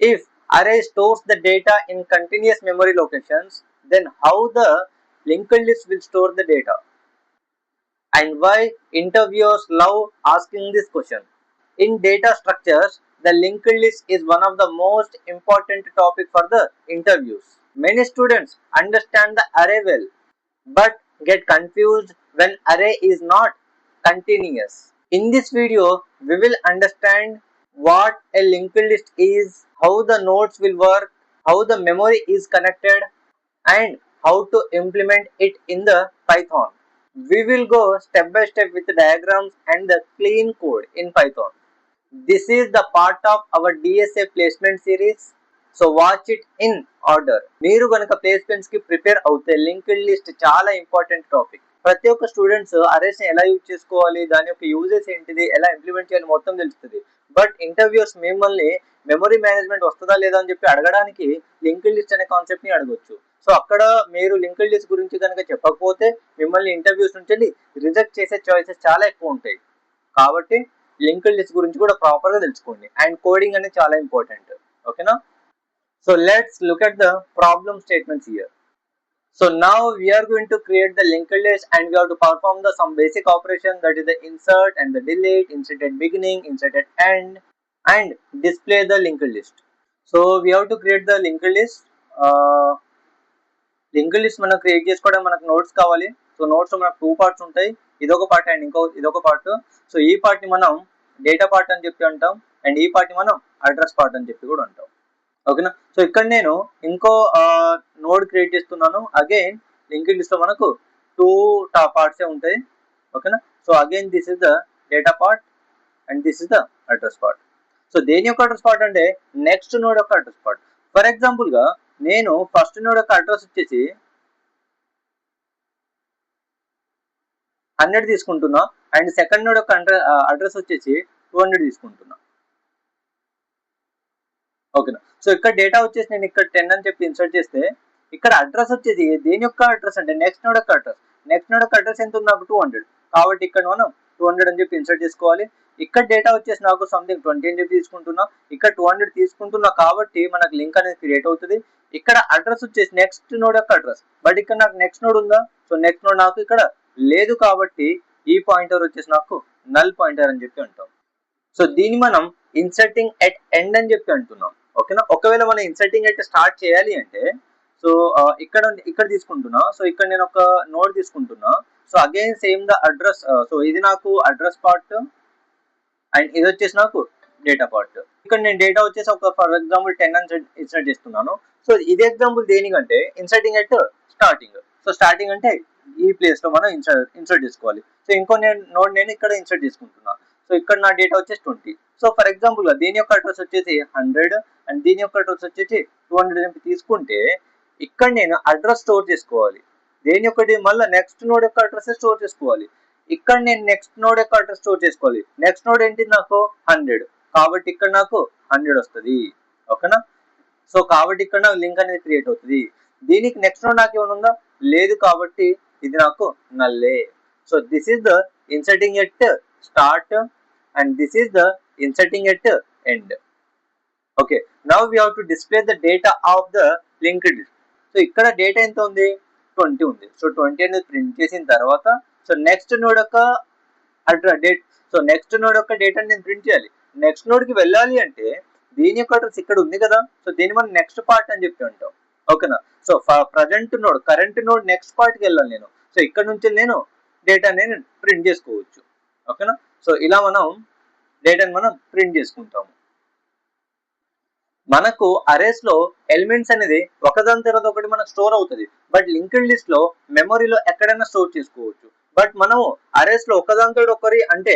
If array stores the data in continuous memory locations, then how the linked list will store the data? And why interviewers love asking this question? In data structures, the linked list is one of the most important topic for the interviews. Many students understand the array well, but get confused when array is not continuous. In this video, we will understand what a linked list is, how the nodes will work, how the memory is connected, and how to implement it in the Python. We will go step by step with the diagrams and the clean code in Python. This is the part of our DSA placement series. So watch it in order. మీరు గనుక placements కి prepare అవుతే linked list చాలా important topic. ప్రతి ఒక్క students arrays ని ఎలా use చేసుకోవాలి, దాని యొక్క యూజెస్ ఏంటిది, ఎలా ఇంప్లిమెంట్ చేయాలి మొత్తం తెలుస్తుంది. బట్ ఇంటర్వ్యూస్ మిమ్మల్ని మెమరీ మేనేజ్మెంట్ వస్తుందా లేదా అని చెప్పి అడగడానికి లింక్డ్ లిస్ట్ అనే కాన్సెప్ట్ ని అడగొచ్చు. సో అక్కడ మీరు లింక్డ్ లిస్ట్ గురించి కనుక చెప్పకపోతే మిమ్మల్ని ఇంటర్వ్యూస్ నుంచి రిజెక్ట్ చేసే చాయిసెస్ చాలా ఎక్కువ ఉంటాయి. కాబట్టి లింక్డ్ లిస్ట్ గురించి కూడా ప్రాపర్ గా తెలుసుకోండి. అండ్ కోడింగ్ అనేది చాలా ఇంపార్టెంట్. ఓకేనా? So let's look at the problem statements here. So now we are going to create the linked list and we have to perform the some basic operation, that is the insert and the delete, insert at beginning, insert at end, and display the linked list. So we have to create the linked list. Linked list మనం create చేసుకోవడం మనకు notes కావాలి. So notes మనకు 2 parts ఉంటాయి. ఇదొక part and ఇదొక part. So ఈ part ని మనం డేటా పార్ట్ అని చెప్పి అంటాం, అండ్ ఈ పార్ట్ ని మనం అడ్రస్ పార్ట్ అని చెప్పి కూడా అంటాం. ఓకేనా? సో ఇక్కడ నేను ఇంకో నోడ్ క్రియేట్ చేస్తున్నాను. అగైన్ లింక్డ్ లిస్ట్ లో మనకు 2 పార్ట్స్ ఉంటాయి. ఓకేనా? So again this is the data part and this is the address part. So దేని యొక్క అడ్రస్ పార్ట్ అంటే నెక్స్ట్ నోడ్ యొక్క అడ్రస్ పార్ట్. ఫర్ ఎగ్జాంపుల్ గా నేను ఫస్ట్ నోడ్ యొక్క అడ్రస్ వచ్చేసి 100 తీసుకుంటున్నా, అండ్ సెకండ్ నోడ్ యొక్క అడ్రస్ వచ్చేసి 200 తీసుకుంటున్నా. ఓకేనా? సో ఇక్కడ డేటా వచ్చేసి నేను ఇక్కడ 10 అని చెప్పి ఇన్సర్ట్ చేస్తే ఇక్కడ అడ్రస్ వచ్చేది దేని యొక్క అడ్రస్ అంటే నెక్స్ట్ నోడ్ యొక్క అడ్రస్. నెక్స్ట్ నోడ్ యొక్క అడ్రస్ ఎంత ఉంది నాకు 200. కాబట్టి ఇక్కడ మనం 200 అని చెప్పి ఇన్సర్ట్ చేసుకోవాలి. ఇక్కడ డేటా వచ్చేసి నాకు సంథింగ్ 20 అని చెప్పి తీసుకుంటున్నా, ఇక్కడ 200 తీసుకుంటున్నా. కాబట్టి మనకు లింక్ అనేది క్రియేట్ అవుతుంది. ఇక్కడ అడ్రస్ వచ్చేసి నెక్స్ట్ నోడ్ యొక్క అడ్రస్, బట్ ఇక్కడ నాకు నెక్స్ట్ నోడ్ ఉందా? సో నెక్స్ట్ నోడ్ నాకు ఇక్కడ లేదు. కాబట్టి ఈ పాయింటర్ వచ్చేసి నాకు నల్ పాయింటర్ అని చెప్పి అంటాం. సో దీన్ని మనం ఇన్సర్టింగ్ ఎట్ ఎండ్ అని చెప్పి అంటున్నాం. ఓకేనా? ఒకవేళ మనం ఇన్సర్టింగ్ ఎట్ స్టార్ట్ చేయాలి అంటే సో ఇక్కడ తీసుకుంటున్నా. సో ఇక్కడ నేను ఒక నోడ్ తీసుకుంటున్నా. So again same the address. So ఇది నాకు అడ్రస్ పార్ట్ అండ్ ఇది వచ్చేసి నాకు డేటా పార్ట్. ఇక్కడ నేను డేటా వచ్చేసి ఒక ఫర్ ఎగ్జాంపుల్ 10 అని ఇన్సర్ట్ చేస్తున్నాను. సో ఇది ఎగ్జాంపుల్ దేనికంటే inserting at starting. So starting అంటే ఈ ప్లేస్ లో మనం ఇన్సర్ట్ చేసుకోవాలి. సో ఇంకో నోడ్ నేను ఇక్కడ ఇన్సర్ట్ చేసుకుంటున్నా. సో ఇక్కడ నా డేటా వచ్చేసి 20. సో ఫర్ ఎగ్జాంపుల్ గా దీని యొక్క అడ్రస్ వచ్చేసి 100 అండ్ దీని యొక్క అడ్రస్ వచ్చేసి 200 అని తీసుకుంటే ఇక్కడ నేను అడ్రస్ స్టోర్ చేసుకోవాలి. దేని యొక్కటి మళ్ళీ నెక్స్ట్ నోడ్ యొక్క అడ్రస్ స్టోర్ చేసుకోవాలి. ఇక్కడ నేను నెక్స్ట్ నోడ్ యొక్క అడ్రస్ స్టోర్ చేసుకోవాలి. నెక్స్ట్ నోడ్ ఏంటి నాకు 100, కాబట్టి ఇక్కడ నాకు 100 వస్తుంది. ఓకేనా? సో కాబట్టి ఇక్కడ నాకు లింక్ అనేది క్రియేట్ అవుతుంది. దీనికి నెక్స్ట్ నోడ్ నాకు ఏమైనా ఉందా? లేదు. కాబట్టి ఇది నాకు నల్లే. So this is the inserting at start and this is the inserting at end. Okay, now we have to display the data of the linked list. So ఇక్కడ డేటా ఎంత ఉంది? 20 ఉంది. సో 20 అనేది ప్రింట్ చేసిన తర్వాత సో నెక్స్ట్ నోడ్ యొక్క date. So next node యొక్క data నేను ప్రింట్ చేయాలి. నెక్స్ట్ నోడ్ కి వెళ్ళాలి అంటే దీని యొక్క అడ్రస్ ఇక్కడ ఉంది కదా. సో దీన్ని మనం నెక్స్ట్ పార్ట్ అని చెప్పి అంటాం. ఓకేనా? So present node current node next part కి వెళ్ళాలి నేను. సో ఇక్కడ నుంచి నేను డేటా నేను ప్రింట్ చేసుకోవచ్చు. ఓకేనా? సో ఇలా మనం డేటాను మనం ప్రింట్ చేసుకుంటాము. మనకు అరేస్ లో ఎలిమెంట్స్ అనేది ఒకదాని తర్వాత ఒకటి మనకు స్టోర్ అవుతుంది. బట్ లింక్డ్ లిస్ట్ లో మెమరీలో ఎక్కడైనా స్టోర్ చేసుకోవచ్చు. బట్ మనము అరేస్ లో ఒకదానితో ఒకరి అంటే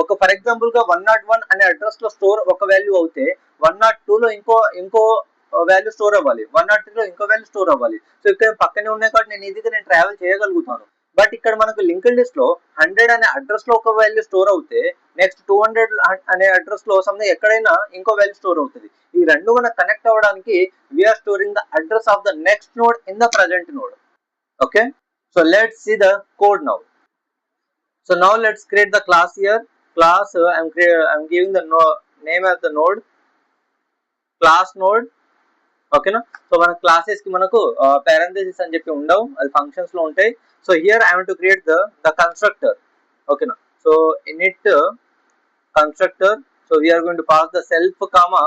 ఒక ఫర్ ఎగ్జాంపుల్ గా 101 అనే అడ్రస్ లో స్టోర్ ఒక వాల్యూ అవుతే 102 లో ఇంకో వాల్యూ స్టోర్ అవ్వాలి, 103 లో ఇంకో వాల్యూ స్టోర్ అవ్వాలి. సో ఇక్కడ పక్కనే ఉన్నాయి కాబట్టి నేను ఈజీగా ట్రావెల్ చేయగలుగుతాను. బట్ ఇక్కడ మనకు లింక్డ్ లిస్ట్ లో 100 అనే అడ్రస్ లో ఒక వాల్యూ స్టోర్ అవుతే నెక్స్ట్ 200 అనే అడ్రస్ లో సంథింగ్ ఎక్కడైనా ఇంకో వాల్యూ స్టోర్ అవుతుంది. ఈ రెండు మనకు కనెక్ట్ అవ్వడానికి we are storing the address of the next node in the present node. Okay, so let's see the code now. So now let's create the class here. Class I'm giving the name as the node. Class node. ఓకేనా. So మన classes కి మనకు parenthesis అని చెప్పి ఉండవు, అది functions లో ఉంటాయి. So here I want to create the constructor. ఓకేనా. So init constructor, so we are going to pass the self comma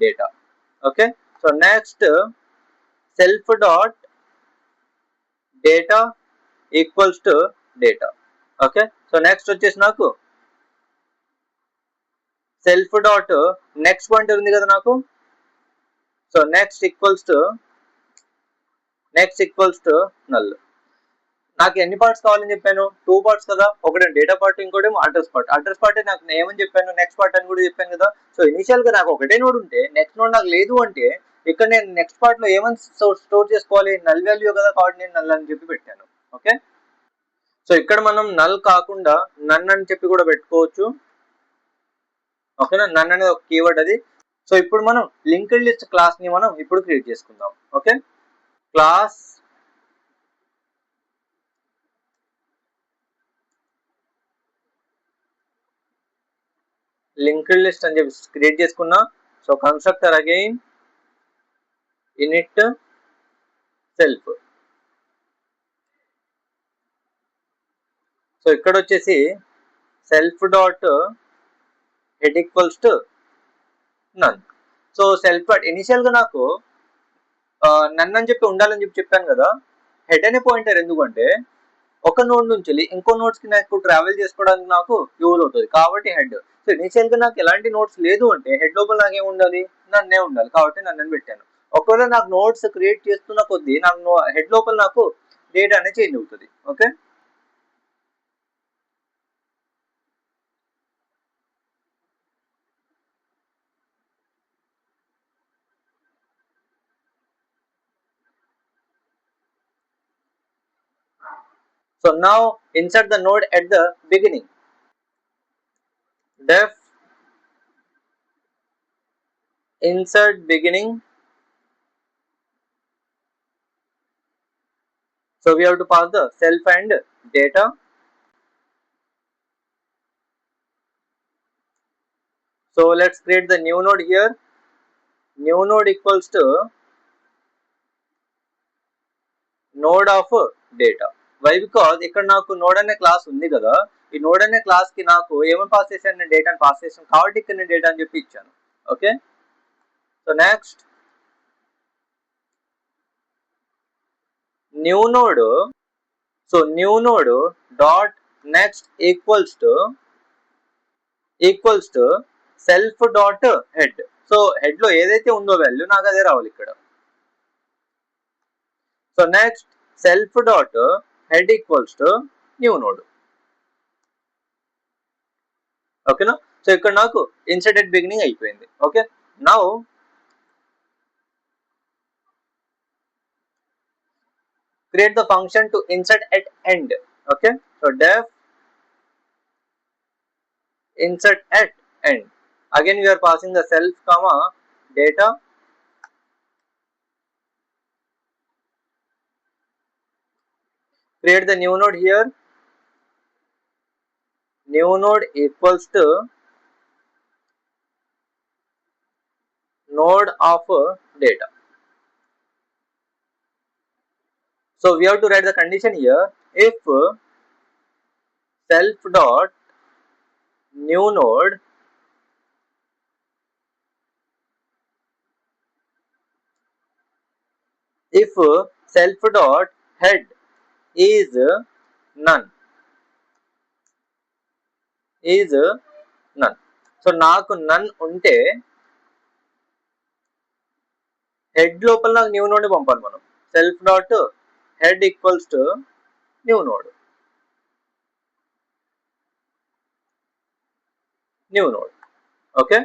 data. Okay, so next self dot data equals to data. Okay, so next వచ్చేసి నాకు self dot next pointer ఉంది కదా నాకు. So next equals to null. నాకు ఎన్ని parts కావాలని చెప్పాను, 2 parts కదా, ఒకటి డేటా పార్ట్, ఇంకోటి అడ్రస్ పార్ట్. అడ్రస్ పార్ట్ నాకు ఏమని చెప్పాను, నెక్స్ట్ పార్ట్ అని కూడా చెప్పాను కదా. సో ఇనిషియల్ గా నాకు ఒకటే నోడ్ ఉంటే నెక్స్ట్ నోడ్ నాకు లేదు అంటే ఇక్కడ నేను నెక్స్ట్ పార్ట్ లో ఏమని స్టోర్ చేసుకోవాలి, నల్ వాల్యూ కదా, కాబట్టి నేను నల్ అని చెప్పి పెట్టాను. ఓకే, సో ఇక్కడ మనం నల్ కాకుండా నన్ అని చెప్పి కూడా పెట్టుకోవచ్చు. ఓకేనా, నన్ అనేది ఒక కీవర్డ్ అది. సో ఇప్పుడు మనం లింక్డ్ లిస్ట్ క్లాస్ ని మనం ఇప్పుడు క్రియేట్ చేసుకుందాం. ఓకే, క్లాస్ లింక్డ్ లిస్ట్ అని చెప్పి క్రియేట్ చేసుకున్నా. So constructor again init self. So ఇక్కడ వచ్చేసి self dot head equals to none. So self dot initial గా నాకు నన్ అని చెప్పి ఉండాలని చెప్పి చెప్పాను కదా. హెడ్ అనే పాయింటర్ ఎందుకంటే ఒక నోడ్ నుంచి ఇంకో నోడ్స్ కి నాకు ట్రావెల్ చేసుకోవడానికి నాకు యూజ్ అవుతుంది, కాబట్టి హెడ్. సో ఇనిషియల్ గా నాకు ఎలాంటి నోట్స్ లేదు అంటే హెడ్ లోపల నాకు ఏమి ఉండాలి, నన్నే ఉండాలి, కాబట్టి నన్ను పెట్టాను. ఒకవేళ నాకు నోట్స్ క్రియేట్ చేస్తున్న కొద్దీ నాకు హెడ్ లోపల నాకు డేటా అనేది చేంజ్ అవుతుంది. Okay, so now insert the node at the beginning. Def insert beginning. So we have to pass the self and data. So let's create the new node here. New node equals to node of data. Why? Because ఇక్కడ నాకు node అనే class ఉంది కదా, ఈ node అనే class కి నాకు ఏమని పాస్ చేశాను, నేను డేటాను పాస్ చేశాను, కాబట్టి ఇక్కడ నేను డేటా అని చెప్పి ఇచ్చాను. Okay, so next new node. So new node dot next equals to self dot head. So head లో ఏదైతే ఉందో వాల్యూ నాకు అదే రావాలి ఇక్కడ. So next self dot head equals to new node. ఓకేనా, సో ఇక్కడ నాకు ఇన్సర్ట్ ఎట్ బిగినింగ్ అయిపోయింది. Okay, now create the function to insert at end. Okay, so def insert at end. Again we are passing the self comma data. Create the new node here. New node equals to node of data. So we have to write the condition here. If self dot new node if self dot head is none. So నాకు నన్ ఉంటే head లోపల నాకు new node పంపాలి మనం. Self dot head equals to new node. Okay,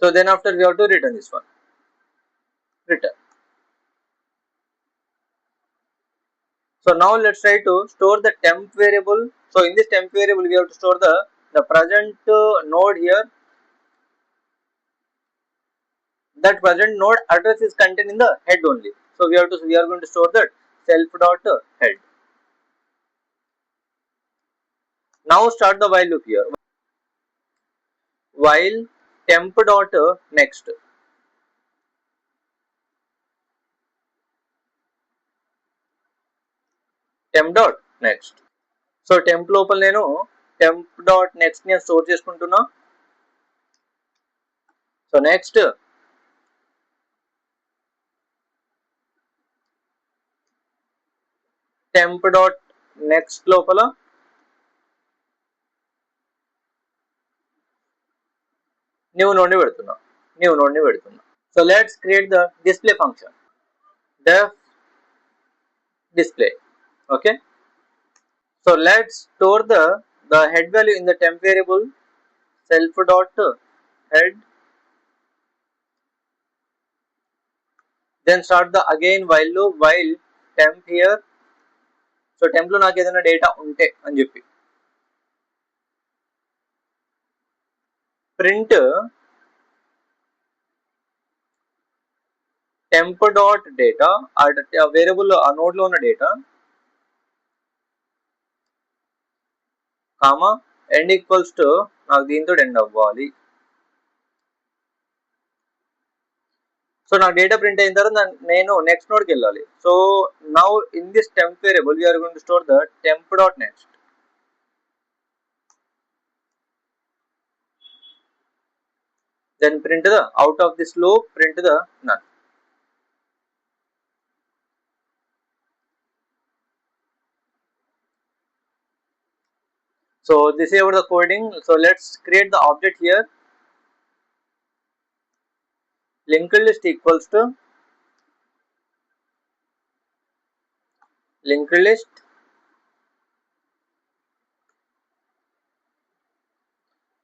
so then after we have to return this one. Return. So now let's try to store the temp variable. So in this temp variable we have to store the present node here. That present node address is contained in the head only. So we are going to store that self dot head. Now start the while loop here. while temp dot next. Temp dot next. So temp లోపల నేను temp dot next నేను store చేసుకుంటున్నా. So next temp dot next లోపల new node ని పెడుతున్నా. So let's create the display function def display. Okay, so let's store the head value in the temp variable self dot head, then start the again while loop while temp here. So temp లో నాకు ఏదైనా data ఉంటే అని చెప్పి print temp dot data, ఆ variable ఆ node లో ఉన్న data comma end equals to నాకు దీంతో ఎండ్ అవ్వాలి. సో నాకు డేటా ప్రింట్ అయిన తర్వాత నేను నెక్స్ట్ నోడ్కి వెళ్ళాలి. So now in this temp variable we are going to store the temp dot next. Then print the out of this loop, print the none. So this is about the coding. So let's create the object here. Linked list equals to linked list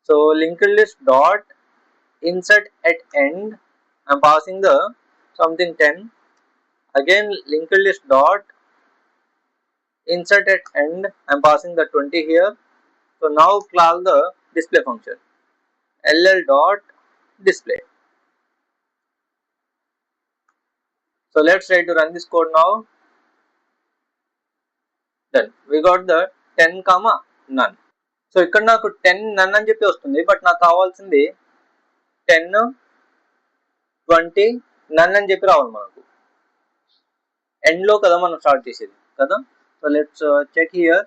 so linked list dot insert at end. I'm passing the something 10. Again linked list dot insert at end. I'm passing the 20 here. So now call the display function ll dot display. So let's try to run this code now. Then we got the 10 comma none. So ఇక్కడ నాకు 10 నన్ అని చెప్పి వస్తుంది, but నాకు కావాల్సింది 10 20 నన్ అని చెప్పి రావాలి మనకు. ఎండ్ లో కదా మనం స్టార్ట్ చేసేది కదా. So let's check here.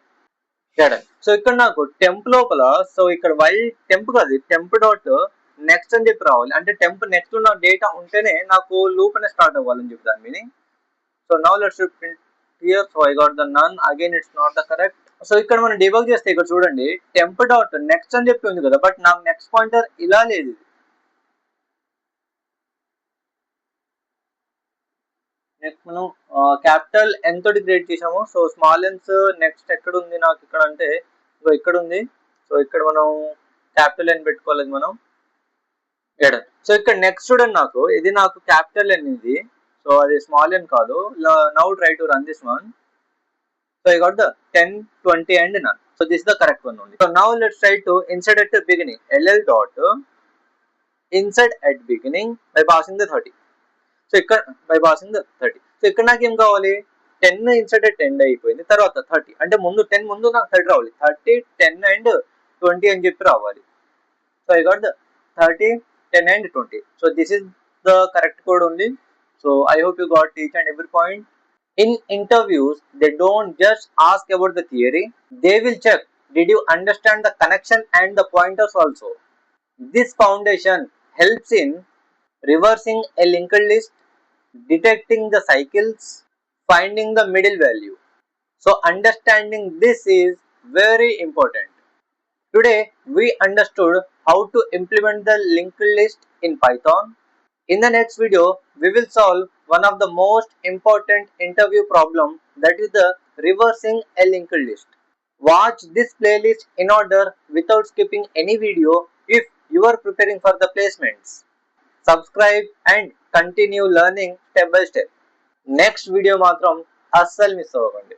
So ఇక్కడ నాకు టెంప్ లోపల, సో ఇక్కడ వైల్ టెంప్ కాదు టెంప్ డాట్ నెక్స్ట్ అని చెప్పి రావాలి. అంటే టెంప్ నెక్స్ట్ ఉన్న డేటా ఉంటేనే నాకు లూప్ అనేది స్టార్ట్ అవ్వాలని చెప్పి దాని meaning. So now let's print here. So I got the none. Again it's not the correct. So ఇక్కడ మనం డిబగ్ చేస్తే ఇక్కడ చూడండి టెంప్ డాట్ నెక్స్ట్ అని చెప్పి ఉంది కదా, బట్ నాకు నెక్స్ట్ పాయింటర్ ఇలా లేదు. నెక్స్ట్ మనం క్యాపిటల్ ఎన్ తోటి క్రియేట్ చేసాము. సో స్మాల్ ఎన్స్ నెక్స్ట్ ఎక్కడ ఉంది నాకు ఇక్కడ అంటే ఇక్కడ ఉంది. సో ఇక్కడ మనం క్యాపిటల్ ఎన్ పెట్టుకోవాలి మనం. సో ఇక్కడ నెక్స్ట్ చూడండి నాకు ఇది నాకు క్యాపిటల్ ఎన్ ఇది. సో అది స్మాల్ ఎన్ కాదు. Now try to run this one. So I got the 10, 20 and none. So this is the correct one only. So now let's try to insert at the beginning. ll dot insert at beginning by passing the 30. So ఇక్కడ by passing the 30. So ఇక్కడ నాకు ఏం కావాలి 10 insert at end అయిపోయింది, తర్వాత 30 అంటే ముందు 10 ముందు నాకు 30 రావాలి. 30, 10 and 20 అని చెప్పి రావాలి. So I got the 30, 10 and 20. So this is the correct code only. So I hope you got each and every point. In interviews, they don't just ask about the theory, they will check did you understand the connection and the pointers also. This foundation helps in reversing a linked list, detecting the cycles, finding the middle value. So understanding this is very important. Today we understood how to implement the linked list in Python. In the next video, we will solve one of the most important interview problem, that is the reversing a linked list. Watch this playlist in order without skipping any video if you are preparing for the placements. Subscribe and continue learning step by step. Next video matram assal miss avvakandi.